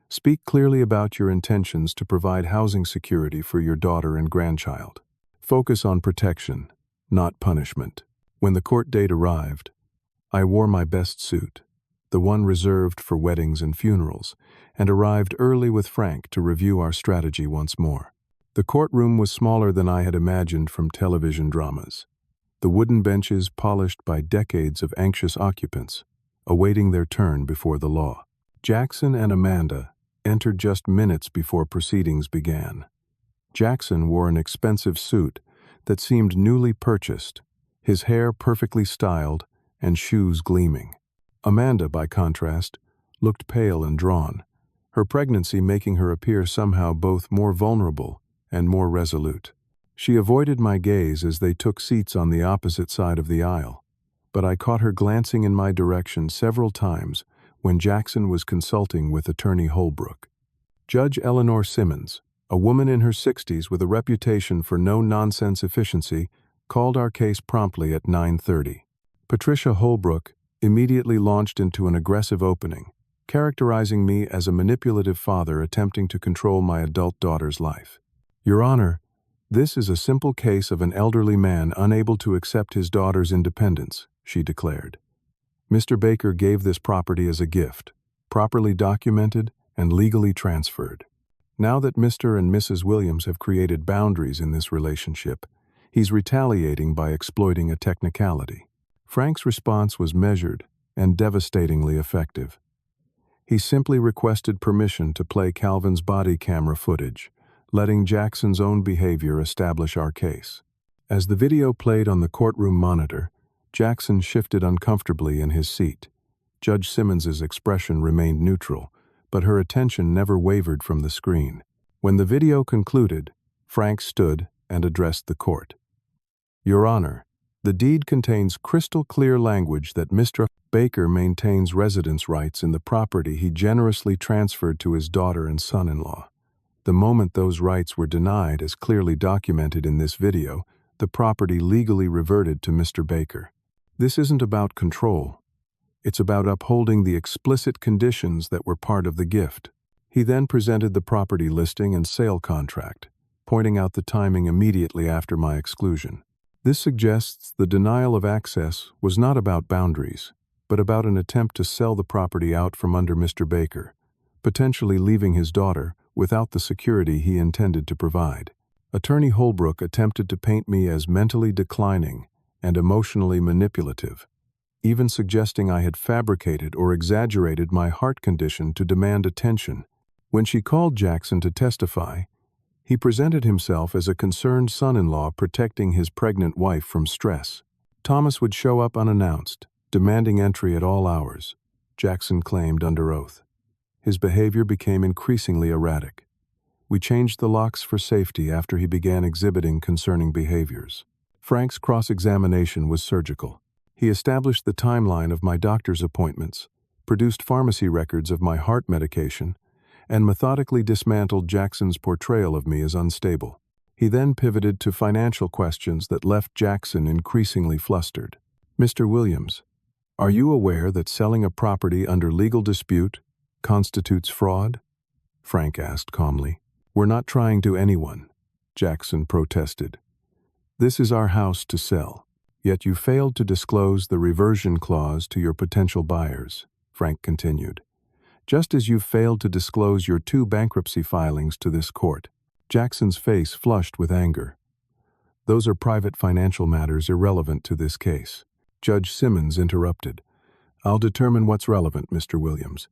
"Speak clearly about your intentions to provide housing security for your daughter and grandchild. Focus on protection, not punishment." When the court date arrived, I wore my best suit, the one reserved for weddings and funerals, and arrived early with Frank to review our strategy once more. The courtroom was smaller than I had imagined from television dramas, the wooden benches polished by decades of anxious occupants, awaiting their turn before the law. Jackson and Amanda entered just minutes before proceedings began. Jackson wore an expensive suit that seemed newly purchased, his hair perfectly styled and shoes gleaming. Amanda, by contrast, looked pale and drawn, her pregnancy making her appear somehow both more vulnerable and more resolute. She avoided my gaze as they took seats on the opposite side of the aisle, but I caught her glancing in my direction several times when Jackson was consulting with Attorney Holbrook. Judge Eleanor Simmons, a woman in her 60s with a reputation for no-nonsense efficiency, called our case promptly at 9:30. Patricia Holbrook immediately launched into an aggressive opening, characterizing me as a manipulative father attempting to control my adult daughter's life. Your Honor, this is a simple case of an elderly man unable to accept his daughter's independence, she declared. Mr. Baker gave this property as a gift, properly documented and legally transferred. Now that Mr. and Mrs. Williams have created boundaries in this relationship, he's retaliating by exploiting a technicality. Frank's response was measured and devastatingly effective. He simply requested permission to play Calvin's body camera footage, letting Jackson's own behavior establish our case. As the video played on the courtroom monitor, Jackson shifted uncomfortably in his seat. Judge Simmons's expression remained neutral, but her attention never wavered from the screen. When the video concluded, Frank stood and addressed the court. Your Honor, the deed contains crystal-clear language that Mr. Baker maintains residence rights in the property he generously transferred to his daughter and son-in-law. The moment those rights were denied, as clearly documented in this video, the property legally reverted to Mr. Baker. This isn't about control. It's about upholding the explicit conditions that were part of the gift. He then presented the property listing and sale contract, pointing out the timing immediately after my exclusion. This suggests the denial of access was not about boundaries, but about an attempt to sell the property out from under Mr. Baker, potentially leaving his daughter without the security he intended to provide. Attorney Holbrook attempted to paint me as mentally declining and emotionally manipulative, even suggesting I had fabricated or exaggerated my heart condition to demand attention. When she called Jackson to testify, he presented himself as a concerned son-in-law protecting his pregnant wife from stress. Thomas would show up unannounced, demanding entry at all hours, Jackson claimed under oath. His behavior became increasingly erratic. We changed the locks for safety after he began exhibiting concerning behaviors. Frank's cross-examination was surgical. He established the timeline of my doctor's appointments, produced pharmacy records of my heart medication, and methodically dismantled Jackson's portrayal of me as unstable. He then pivoted to financial questions that left Jackson increasingly flustered. Mr. Williams, are you aware that selling a property under legal dispute constitutes fraud? Frank asked calmly. We're not trying to anyone, Jackson protested. This is our house to sell, yet you failed to disclose the reversion clause to your potential buyers, Frank continued. Just as you failed to disclose your 2 bankruptcy filings to this court. Jackson's face flushed with anger. Those are private financial matters irrelevant to this case. Judge Simmons interrupted. I'll determine what's relevant, Mr. Williams.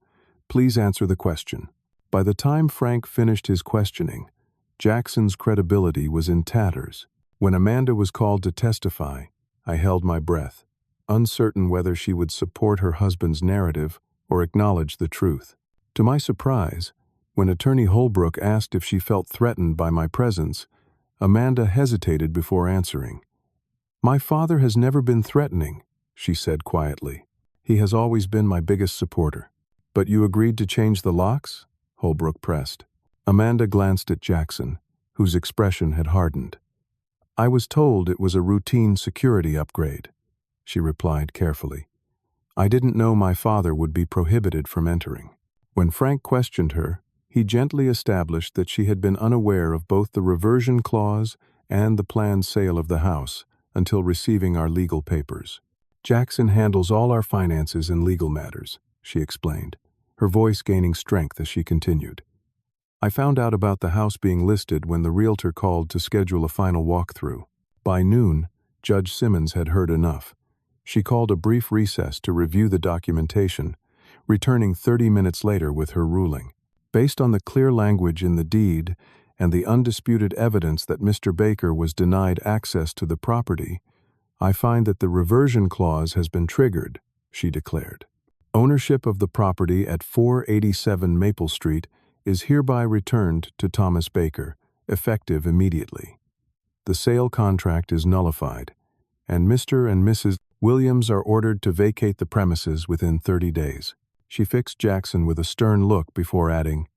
Please answer the question. By the time Frank finished his questioning, Jackson's credibility was in tatters. When Amanda was called to testify, I held my breath, uncertain whether she would support her husband's narrative or acknowledge the truth. To my surprise, when Attorney Holbrook asked if she felt threatened by my presence, Amanda hesitated before answering. My father has never been threatening, she said quietly. He has always been my biggest supporter. But you agreed to change the locks? Holbrook pressed. Amanda glanced at Jackson, whose expression had hardened. I was told it was a routine security upgrade, she replied carefully. I didn't know my father would be prohibited from entering. When Frank questioned her, he gently established that she had been unaware of both the reversion clause and the planned sale of the house until receiving our legal papers. Jackson handles all our finances and legal matters, she explained, her voice gaining strength as she continued. I found out about the house being listed when the realtor called to schedule a final walkthrough. By noon, Judge Simmons had heard enough. She called a brief recess to review the documentation, returning 30 minutes later with her ruling. Based on the clear language in the deed and the undisputed evidence that Mr. Baker was denied access to the property, I find that the reversion clause has been triggered, she declared. Ownership of the property at 487 Maple Street is hereby returned to Thomas Baker, effective immediately. The sale contract is nullified, and Mr. and Mrs. Williams are ordered to vacate the premises within 30 days. She fixed Jackson with a stern look before adding,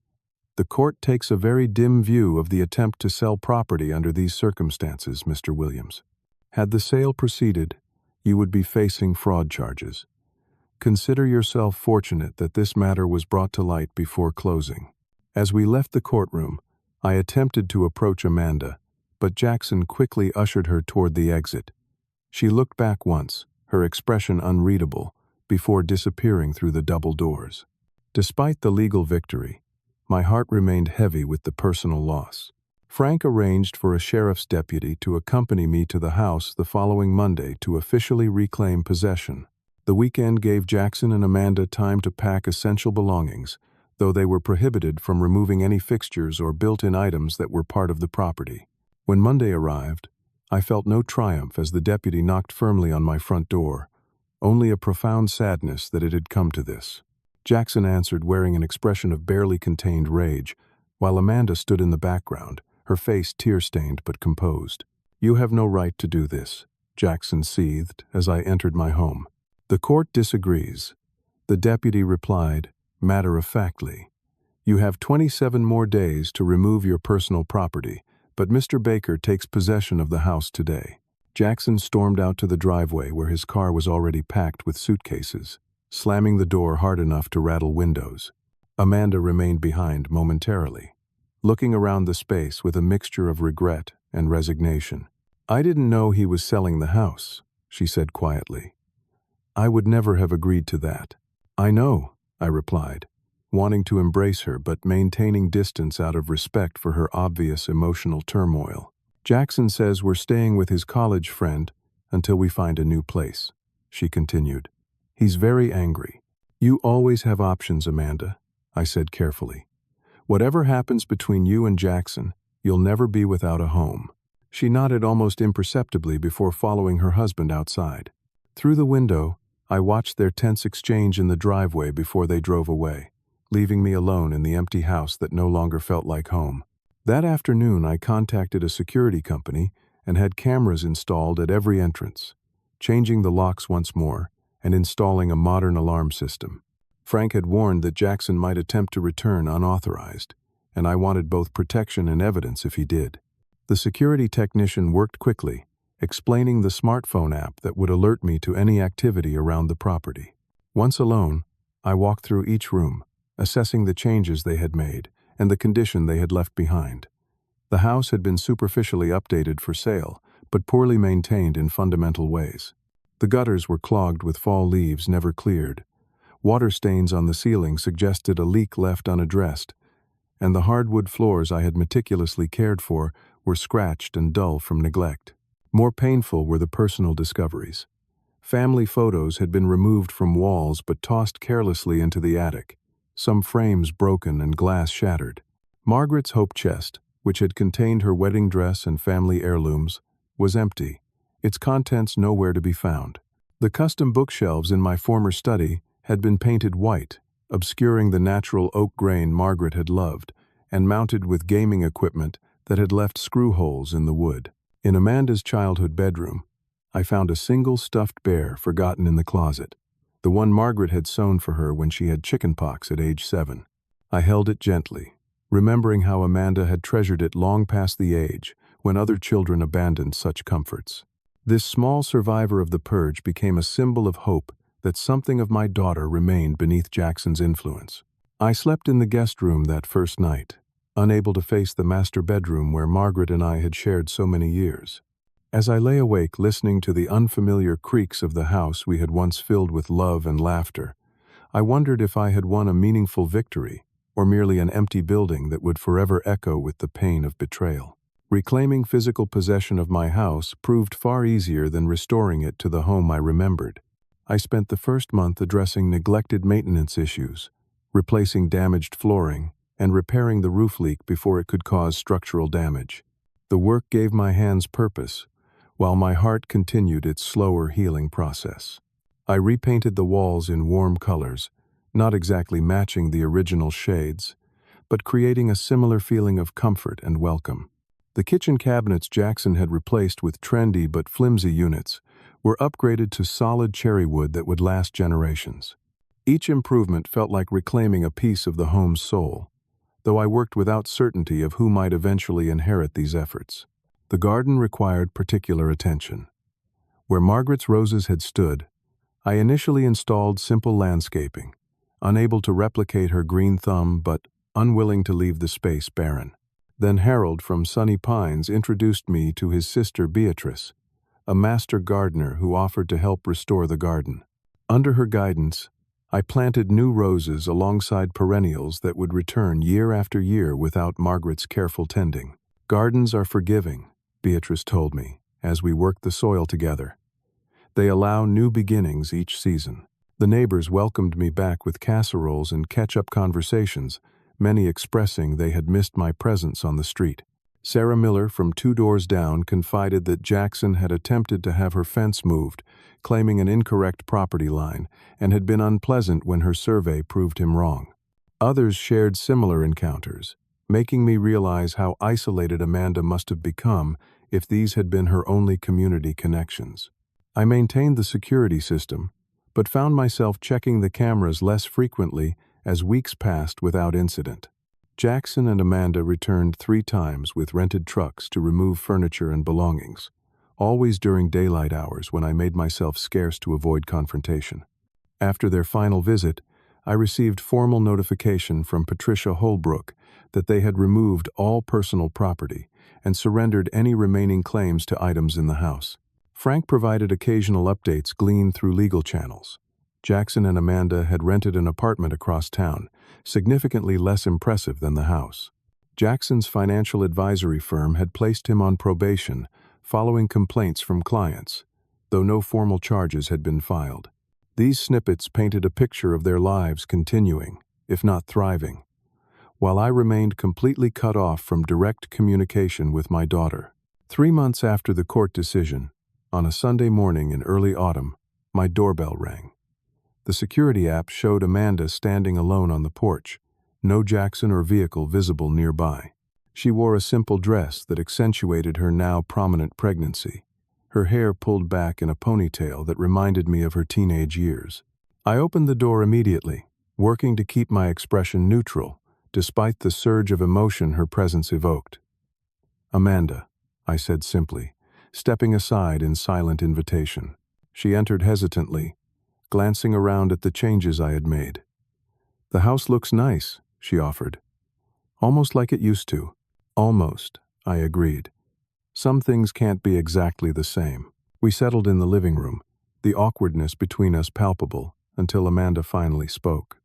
"The court takes a very dim view of the attempt to sell property under these circumstances, Mr. Williams. Had the sale proceeded, you would be facing fraud charges. Consider yourself fortunate that this matter was brought to light before closing." As we left the courtroom, I attempted to approach Amanda, but Jackson quickly ushered her toward the exit. She looked back once, her expression unreadable, before disappearing through the double doors. Despite the legal victory, my heart remained heavy with the personal loss. Frank arranged for a sheriff's deputy to accompany me to the house the following Monday to officially reclaim possession. The weekend gave Jackson and Amanda time to pack essential belongings, though they were prohibited from removing any fixtures or built-in items that were part of the property. When Monday arrived, I felt no triumph as the deputy knocked firmly on my front door, only a profound sadness that it had come to this. Jackson answered wearing an expression of barely contained rage, while Amanda stood in the background, her face tear-stained but composed. "You have no right to do this," Jackson seethed as I entered my home. "The court disagrees," the deputy replied, matter-of-factly. "You have 27 more days to remove your personal property, but Mr. Baker takes possession of the house today." Jackson stormed out to the driveway where his car was already packed with suitcases, slamming the door hard enough to rattle windows. Amanda remained behind momentarily, looking around the space with a mixture of regret and resignation. "I didn't know he was selling the house," she said quietly. "I would never have agreed to that." "I know," I replied, wanting to embrace her but maintaining distance out of respect for her obvious emotional turmoil. "Jackson says we're staying with his college friend until we find a new place," she continued. "He's very angry." "You always have options, Amanda," I said carefully. "Whatever happens between you and Jackson, you'll never be without a home." She nodded almost imperceptibly before following her husband outside. Through the window, I watched their tense exchange in the driveway before they drove away, leaving me alone in the empty house that no longer felt like home. That afternoon, I contacted a security company and had cameras installed at every entrance, changing the locks once more and installing a modern alarm system. Frank had warned that Jackson might attempt to return unauthorized, and I wanted both protection and evidence if he did. The security technician worked quickly, explaining the smartphone app that would alert me to any activity around the property. Once alone, I walked through each room, assessing the changes they had made and the condition they had left behind. The house had been superficially updated for sale, but poorly maintained in fundamental ways. The gutters were clogged with fall leaves never cleared. Water stains on the ceiling suggested a leak left unaddressed, and the hardwood floors I had meticulously cared for were scratched and dull from neglect. More painful were the personal discoveries. Family photos had been removed from walls but tossed carelessly into the attic, some frames broken and glass shattered. Margaret's hope chest, which had contained her wedding dress and family heirlooms, was empty, its contents nowhere to be found. The custom bookshelves in my former study had been painted white, obscuring the natural oak grain Margaret had loved, and mounted with gaming equipment that had left screw holes in the wood. In Amanda's childhood bedroom, I found a single stuffed bear forgotten in the closet, the one Margaret had sewn for her when she had chickenpox at age 7. I held it gently, remembering how Amanda had treasured it long past the age when other children abandoned such comforts. This small survivor of the purge became a symbol of hope that something of my daughter remained beneath Jackson's influence. I slept in the guest room that first night, unable to face the master bedroom where Margaret and I had shared so many years. As I lay awake listening to the unfamiliar creaks of the house we had once filled with love and laughter, I wondered if I had won a meaningful victory or merely an empty building that would forever echo with the pain of betrayal. Reclaiming physical possession of my house proved far easier than restoring it to the home I remembered. I spent the first month addressing neglected maintenance issues, replacing damaged flooring, and repairing the roof leak before it could cause structural damage. The work gave my hands purpose, while my heart continued its slower healing process. I repainted the walls in warm colors, not exactly matching the original shades, but creating a similar feeling of comfort and welcome. The kitchen cabinets Jackson had replaced with trendy but flimsy units were upgraded to solid cherry wood that would last generations. Each improvement felt like reclaiming a piece of the home's soul, though I worked without certainty of who might eventually inherit these efforts. The garden required particular attention. Where Margaret's roses had stood, I initially installed simple landscaping, unable to replicate her green thumb but unwilling to leave the space barren. Then Harold from Sunny Pines introduced me to his sister Beatrice, a master gardener who offered to help restore the garden. Under her guidance, I planted new roses alongside perennials that would return year after year without Margaret's careful tending. Gardens are forgiving, Beatrice told me, as we worked the soil together. They allow new beginnings each season. The neighbors welcomed me back with casseroles and catch-up conversations, many expressing they had missed my presence on the street. Sarah Miller from 2 doors down confided that Jackson had attempted to have her fence moved, claiming an incorrect property line, and had been unpleasant when her survey proved him wrong. Others shared similar encounters, making me realize how isolated Amanda must have become if these had been her only community connections. I maintained the security system, but found myself checking the cameras less frequently as weeks passed without incident. Jackson and Amanda returned 3 times with rented trucks to remove furniture and belongings, always during daylight hours when I made myself scarce to avoid confrontation. After their final visit, I received formal notification from Patricia Holbrook that they had removed all personal property and surrendered any remaining claims to items in the house. Frank provided occasional updates gleaned through legal channels. Jackson and Amanda had rented an apartment across town, significantly less impressive than the house. Jackson's financial advisory firm had placed him on probation following complaints from clients, though no formal charges had been filed. These snippets painted a picture of their lives continuing, if not thriving, while I remained completely cut off from direct communication with my daughter. 3 months after the court decision, on a Sunday morning in early autumn, my doorbell rang. The security app showed Amanda standing alone on the porch, no Jackson or vehicle visible nearby. She wore a simple dress that accentuated her now prominent pregnancy, her hair pulled back in a ponytail that reminded me of her teenage years. I opened the door immediately, working to keep my expression neutral, despite the surge of emotion her presence evoked. "Amanda," I said simply, stepping aside in silent invitation. She entered hesitantly, glancing around at the changes I had made. "The house looks nice," she offered. "Almost like it used to." "Almost," I agreed. "Some things can't be exactly the same." We settled in the living room, the awkwardness between us palpable, until Amanda finally spoke.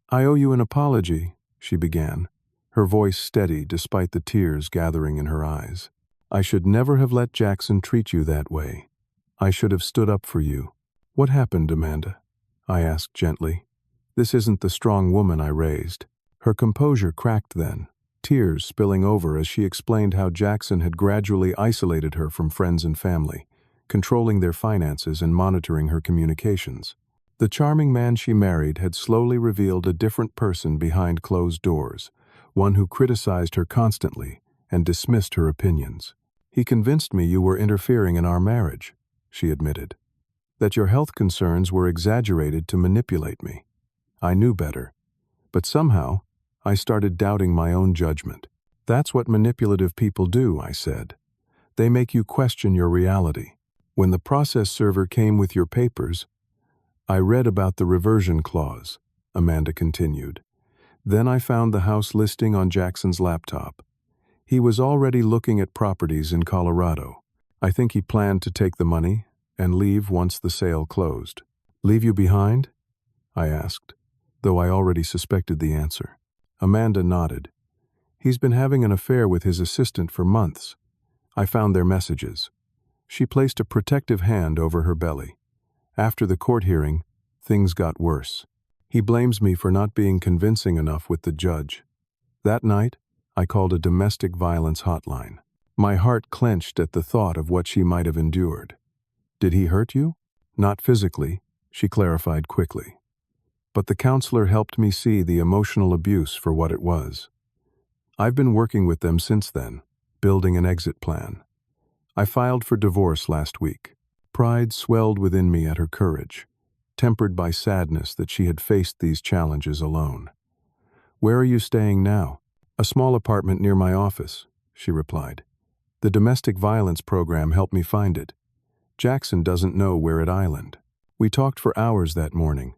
"I owe you an apology," she began, her voice steady despite the tears gathering in her eyes. "I should never have let Jackson treat you that way. I should have stood up for you." "What happened, Amanda?" I asked gently. "This isn't the strong woman I raised." Her composure cracked then, tears spilling over as she explained how Jackson had gradually isolated her from friends and family, controlling their finances and monitoring her communications. The charming man she married had slowly revealed a different person behind closed doors, one who criticized her constantly and dismissed her opinions. "He convinced me you were interfering in our marriage," she admitted. "That your health concerns were exaggerated to manipulate me. I knew better. But somehow, I started doubting my own judgment." "That's what manipulative people do," I said. "They make you question your reality." "When the process server came with your papers, I read about the reversion clause," Amanda continued. "Then I found the house listing on Jackson's laptop. He was already looking at properties in Colorado. I think he planned to take the money and leave once the sale closed." "Leave you behind?" I asked, though I already suspected the answer. Amanda nodded. "He's been having an affair with his assistant for months. I found their messages." She placed a protective hand over her belly. "After the court hearing, things got worse. He blames me for not being convincing enough with the judge. That night, I called a domestic violence hotline. My heart clenched at the thought of what she might have endured." "Did he hurt you?" "Not physically, she clarified quickly. But the counselor helped me see the emotional abuse for what it was. I've been working with them since then, building an exit plan. I filed for divorce last week. Pride swelled within me at her courage, tempered by sadness that she had faced these challenges alone. "Where are you staying now?" "A small apartment near my office," she replied. "The domestic violence program helped me find it. Jackson doesn't know we're at Island." We talked for hours that morning,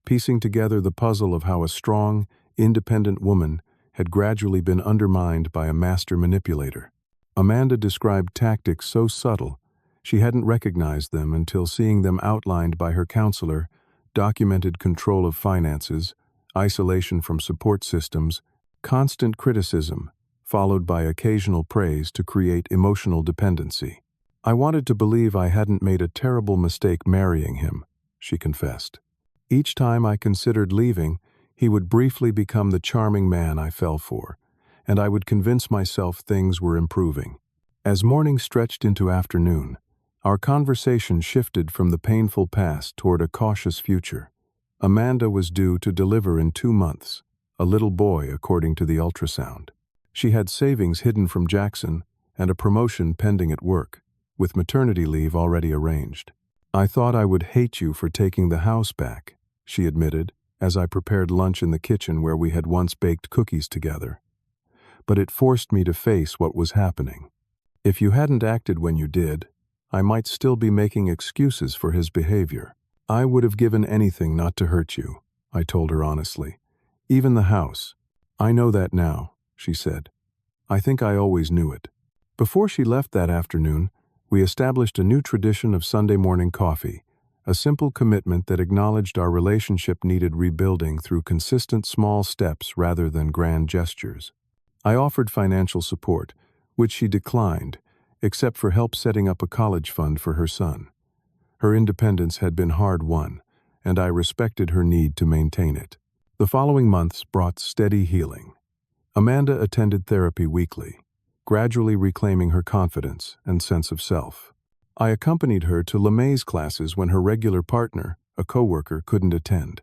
piecing together the puzzle of how a strong, independent woman had gradually been undermined by a master manipulator. Amanda described tactics so subtle she hadn't recognized them until seeing them outlined by her counselor: documented control of finances, isolation from support systems, constant criticism, followed by occasional praise to create emotional dependency. "I wanted to believe I hadn't made a terrible mistake marrying him," she confessed. "Each time I considered leaving, he would briefly become the charming man I fell for, and I would convince myself things were improving." As morning stretched into afternoon, our conversation shifted from the painful past toward a cautious future. Amanda was due to deliver in 2 months, a little boy according to the ultrasound. She had savings hidden from Jackson and a promotion pending at work, with maternity leave already arranged. "I thought I would hate you for taking the house back," she admitted, as I prepared lunch in the kitchen where we had once baked cookies together. "But it forced me to face what was happening. If you hadn't acted when you did, I might still be making excuses for his behavior. I would have given anything not to hurt you," I told her honestly. "Even the house." "I know that now," she said. "I think I always knew it." Before she left that afternoon, we established a new tradition of Sunday morning coffee, a simple commitment that acknowledged our relationship needed rebuilding through consistent small steps rather than grand gestures. I offered financial support, which she declined, except for help setting up a college fund for her son. Her independence had been hard-won, and I respected her need to maintain it. The following months brought steady healing. Amanda attended therapy weekly, gradually reclaiming her confidence and sense of self. I accompanied her to LeMay's classes when her regular partner, a coworker, couldn't attend.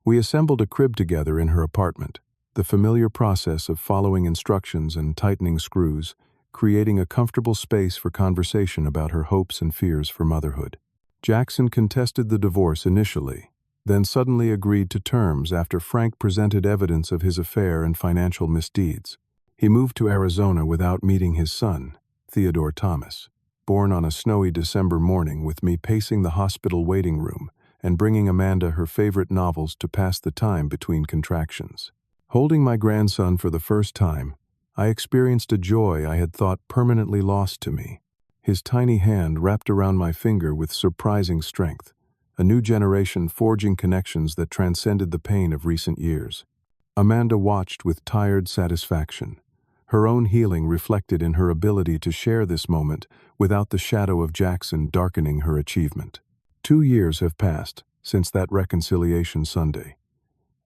We assembled a crib together in her apartment, the familiar process of following instructions and tightening screws, creating a comfortable space for conversation about her hopes and fears for motherhood. Jackson contested the divorce initially, then suddenly agreed to terms after Frank presented evidence of his affair and financial misdeeds. He moved to Arizona without meeting his son, Theodore Thomas, born on a snowy December morning, with me pacing the hospital waiting room and bringing Amanda her favorite novels to pass the time between contractions. Holding my grandson for the first time, I experienced a joy I had thought permanently lost to me. His tiny hand wrapped around my finger with surprising strength, a new generation forging connections that transcended the pain of recent years. Amanda watched with tired satisfaction, her own healing reflected in her ability to share this moment without the shadow of Jackson darkening her achievement. 2 years have passed since that reconciliation Sunday.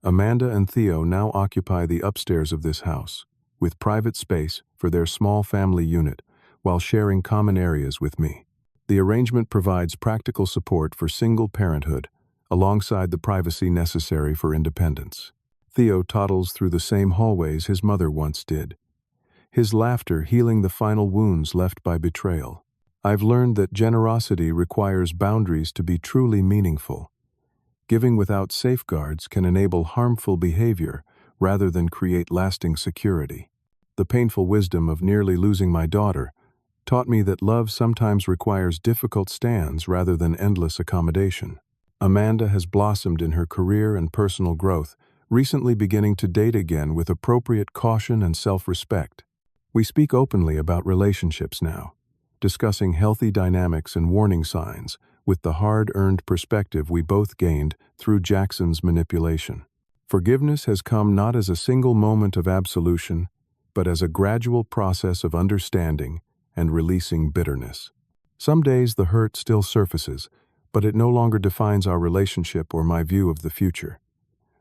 Amanda and Theo now occupy the upstairs of this house, with private space for their small family unit, while sharing common areas with me. The arrangement provides practical support for single parenthood, alongside the privacy necessary for independence. Theo toddles through the same hallways his mother once did, his laughter healing the final wounds left by betrayal. I've learned that generosity requires boundaries to be truly meaningful. Giving without safeguards can enable harmful behavior rather than create lasting security. The painful wisdom of nearly losing my daughter taught me that love sometimes requires difficult stands rather than endless accommodation. Amanda has blossomed in her career and personal growth, recently beginning to date again with appropriate caution and self-respect. We speak openly about relationships now, discussing healthy dynamics and warning signs with the hard-earned perspective we both gained through Jackson's manipulation. Forgiveness has come not as a single moment of absolution, but as a gradual process of understanding and releasing bitterness. Some days the hurt still surfaces, but it no longer defines our relationship or my view of the future.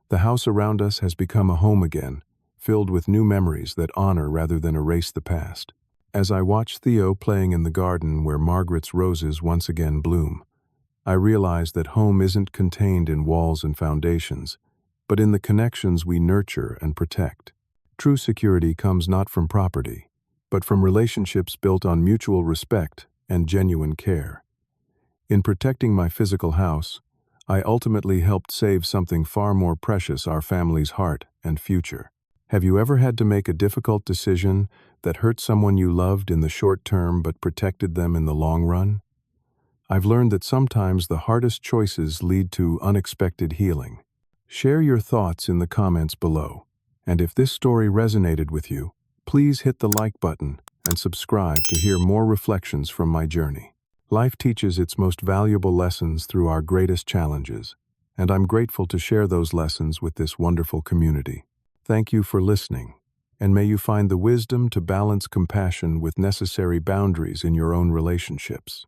The house around us has become a home again, filled with new memories that honor rather than erase the past. As I watch Theo playing in the garden where Margaret's roses once again bloom, I realized that home isn't contained in walls and foundations, but in the connections we nurture and protect. True security comes not from property, but from relationships built on mutual respect and genuine care. In protecting my physical house, I ultimately helped save something far more precious: our family's heart and future. Have you ever had to make a difficult decision that hurt someone you loved in the short term but protected them in the long run? I've learned that sometimes the hardest choices lead to unexpected healing. Share your thoughts in the comments below. And if this story resonated with you, please hit the like button and subscribe to hear more reflections from my journey. Life teaches its most valuable lessons through our greatest challenges, and I'm grateful to share those lessons with this wonderful community. Thank you for listening, and may you find the wisdom to balance compassion with necessary boundaries in your own relationships.